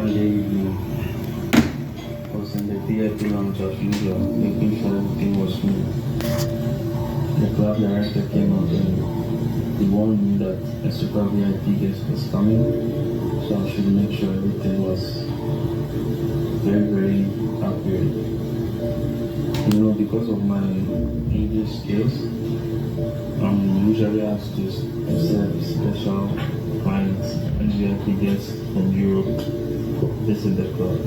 One day we was in the VIP lounge as usual, making sure everything was smooth. The club director came out and he warned me that a super VIP guest was coming, so I should make sure everything was very, very accurate. Because of my English skills, I'm usually asked to serve special clients and VIP guests from Europe visit the club.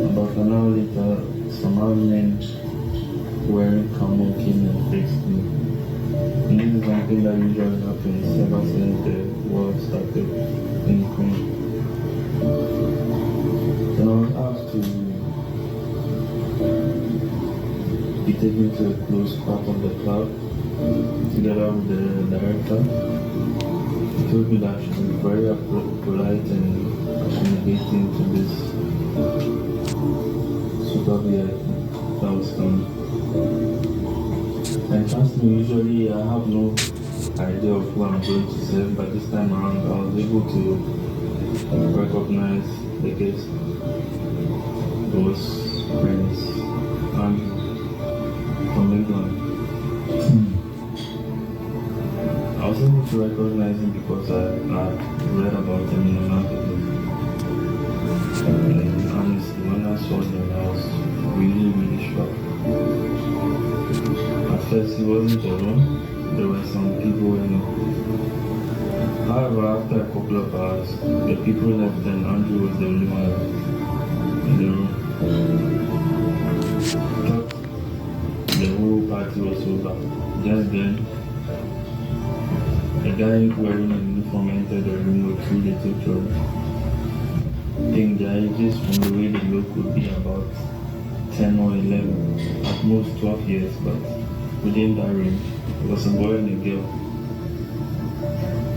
About an hour later, some armed men wearing camo came and faced me. And this is something that usually happens ever since the war started in Ukraine. Then I was asked to be taken to a close part of the club together with the director. He told me that I should be very polite and accommodating to this super VIP that was coming. And trust me, usually I have no idea of who I'm going to serve, but this time around I was able to recognize the guest. It was Prince Andrew from England. I was able to recognize him because I read about him in the magazine. And honestly, when I saw him, I was really, really shocked. At first, he wasn't alone. There were some people in it. However, after a couple of hours, the people left and Andrew was the only one in the room. Thought the whole party was over. Just then, a guy wearing a uniform entered the room with two little children. I think the ages from the way they look would be about 10 or 11, at most 12 years, but within that range, it was a boy and a girl.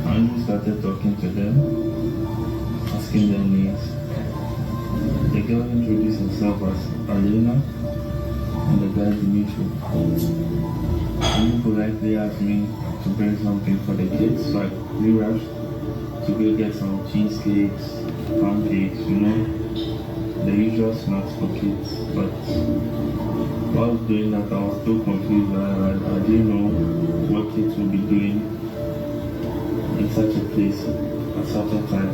Andrew started talking to them, asking their names. The girl introduced herself as Alina and the guy Dimitri. Andrew politely asked me to bring something for the kids, so I quickly rushed to go get some cheesecakes, pancakes, the usual snacks for kids. But while I was doing that, I was still confused. I didn't know what kids would be doing in such a place at such a time.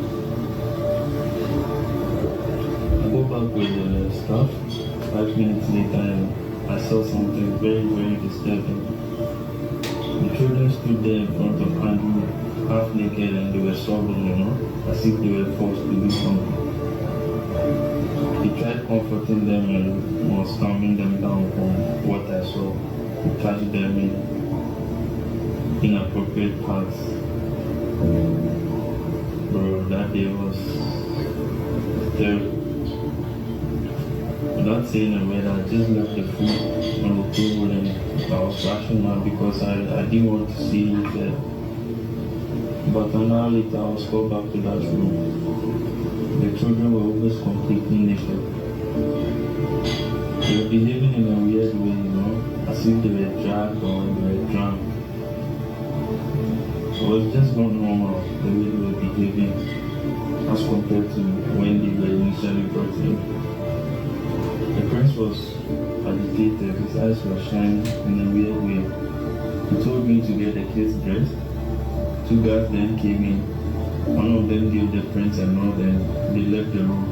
I go back with the staff. 5 minutes later, and I saw something very, very disturbing. The children stood there in front of Andrew, half naked, and they were sobbing, as if they were forced to do something. He tried comforting them and was calming them down from what I saw. He touched them in inappropriate parts. Bro, that day was terrible. Without saying a word, I just left the food on the table and I was rushing out because I didn't want to see him there. But an hour later, I was called back to that room. The children were almost completely naked. They were behaving in a weird way, as if they were dragged or they were drunk. It was just not normal the way they were behaving as compared to when they were initially brought in. The prince was agitated, his eyes were shining in a weird way. He told me to get the kids dressed. 2 guards then came in. One of them gave the prince a nod and they left the room.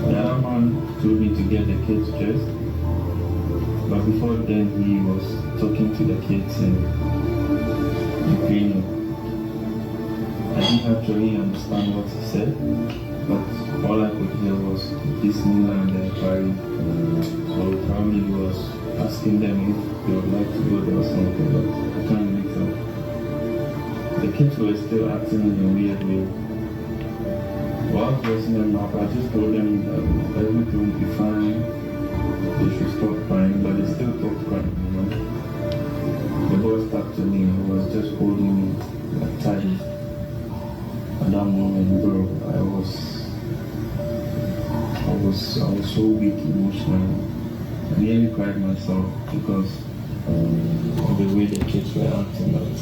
The other man told me to get the kids dressed. But before then, he was talking to the kids in Ukrainian. I didn't actually understand what he said, but all I could hear was Disneyland and Paris. So probably he was asking them if they would like to go there or something, but I can't really tell. The kids were still acting in a weird way. While I was dressing them up, I just told them that everything would be fine. They should stop crying, but they still kept crying, The boy stuck to me and was just holding me tight. At that moment, bro, I was so weak emotionally. I nearly cried myself because of the way the kids were acting out.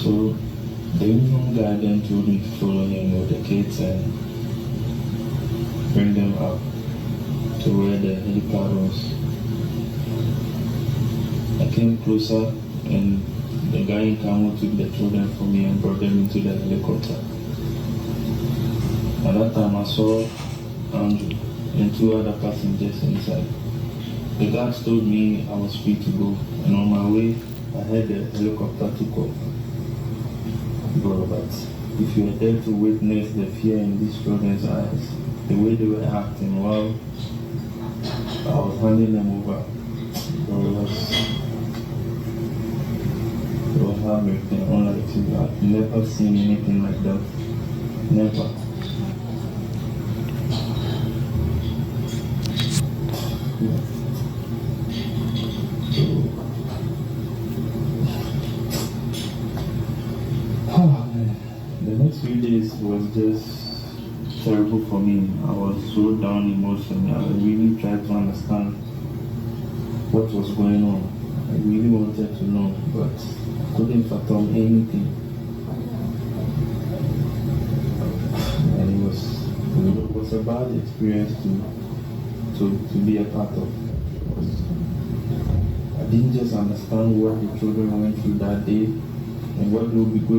So the uniform guy then told me to follow him with the kids and bring them up to where the helipad was. I came closer and the guy in Kamo took the children from me and brought them into the helicopter. At that time I saw Andrew and 2 other passengers inside. The guards told me I was free to go, and on my way I heard the helicopter took off. Bro, but if you are there to witness the fear in these children's eyes, the way they were acting while I was handing them over, bro, it was heartbreaking, unlike you. I've never seen anything like that. Never. The next few days was just terrible for me. I was so down emotionally. I really tried to understand what was going on. I really wanted to know, but couldn't fathom anything. And it was a bad experience to be a part of. I didn't just understand what the children went through that day and what they will be going